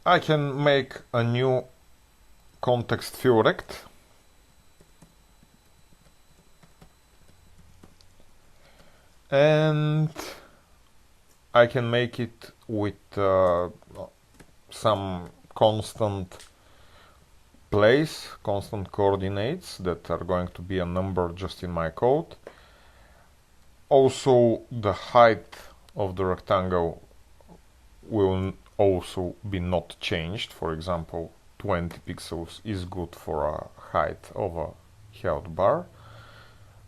I can make a new context fill rect, and I can make it with some constant place, constant coordinates that are going to be a number just in my code. Also, the height of the rectangle will also be not changed. For example, 20 pixels is good for a height of a health bar,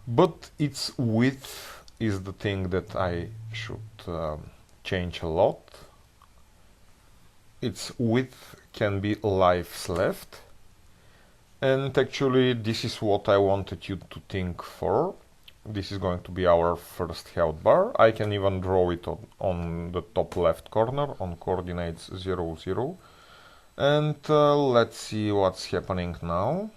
but its width is the thing that I should change a lot. Its width can be lives left, and actually this is what I wanted you to think for. This is going to be our first health bar. I can even draw it on the top left corner on coordinates 0, 0. And let's see what's happening now.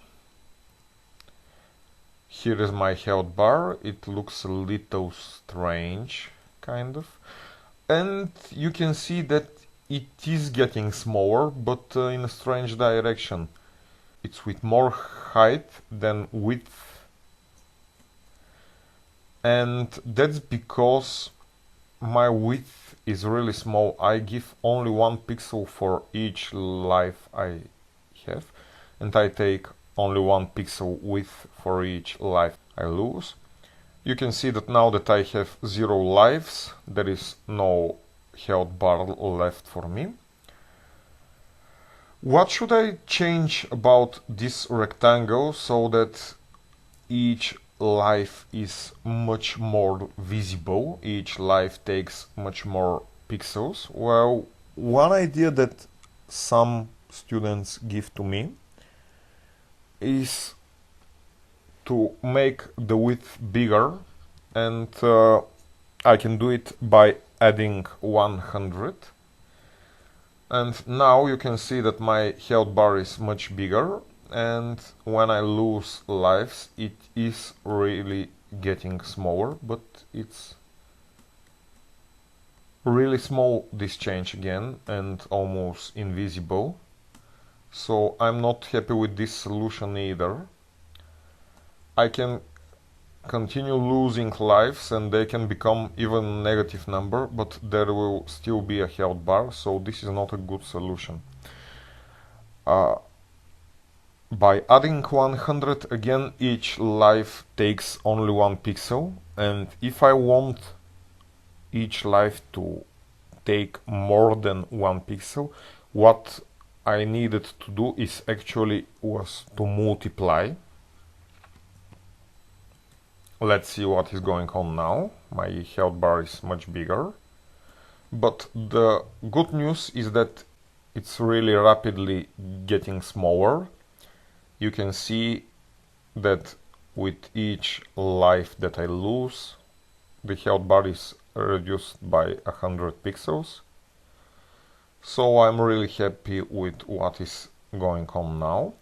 Here is my health bar. It looks a little strange, kind of. And you can see that it is getting smaller, but in a strange direction. It's with more height than width. And that's because my width is really small. I give only 1 pixel for each life I have, and I take only 1 pixel width for each life I lose. You can see that now that I have 0 lives, there is no health bar left for me. What should I change about this rectangle so that each life is much more visible, each life takes much more pixels? Well, one idea that some students give to me is to make the width bigger, and I can do it by adding 100. And now you can see that my health bar is much bigger, and when I lose lives it is really getting smaller, but it's really small, this change again, and almost invisible. So I'm not happy with this solution either. I can continue losing lives and they can become even a negative number, but there will still be a health bar, so this is not a good solution. By adding 100 again, each life takes only 1 pixel, and if I want each life to take more than 1 pixel, what I needed to do is actually was to multiply. Let's see what is going on now. My health bar is much bigger, but the good news is that it's really rapidly getting smaller. You can see that with each life that I lose, the health bar is reduced by 100 pixels. So I'm really happy with what is going on now.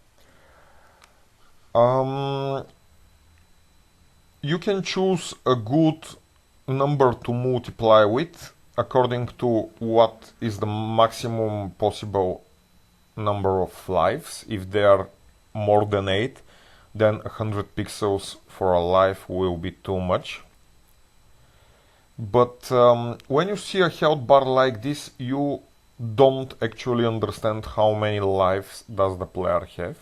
You can choose a good number to multiply with according to what is the maximum possible number of lives. If they are more than 8, then 100 pixels for a life will be too much. But when you see a health bar like this, you don't actually understand how many lives does the player have.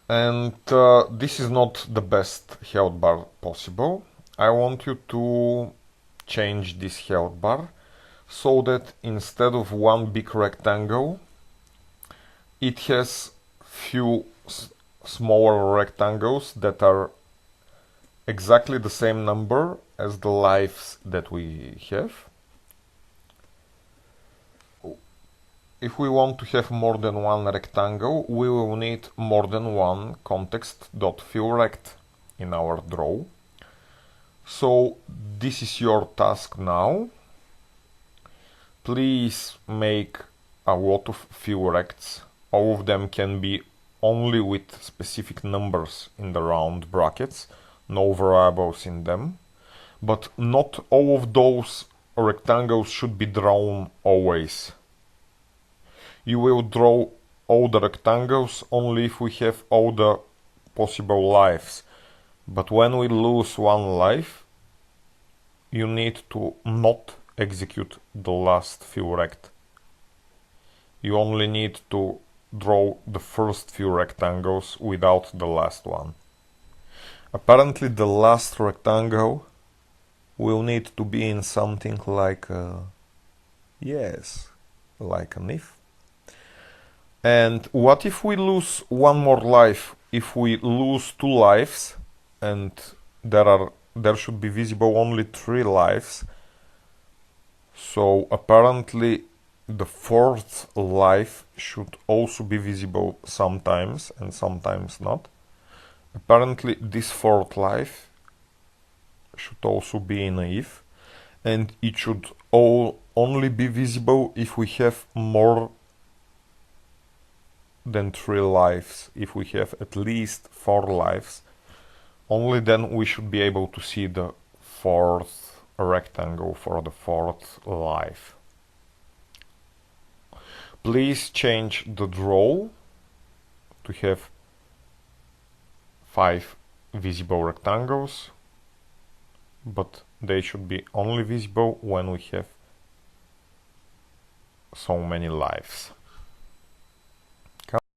And this is not the best health bar possible. I want you to change this health bar so that instead of one big rectangle, it has few smaller rectangles that are exactly the same number as the lives that we have. If we want to have more than one rectangle, we will need more than one context.fillRect in our draw. So this is your task now. Please make a lot of fill rects. All of them can be only with specific numbers in the round brackets, no variables in them. But not all of those rectangles should be drawn always. You will draw all the rectangles only if we have all the possible lives. But when we lose one life, you need to not execute the last few rect. You only need to draw the first few rectangles without the last one. Apparently the last rectangle will need to be in something like like an if. And what if we lose one more life? If we lose 2 lives and there should be visible only 3 lives, so apparently the 4th life should also be visible sometimes and sometimes not. Apparently this 4th life should also be in a if, and it should only be visible if we have more than 3 lives. If we have at least 4 lives, only then we should be able to see the 4th rectangle for the 4th life. Please change the draw to have 5 visible rectangles, but they should be only visible when we have so many lives.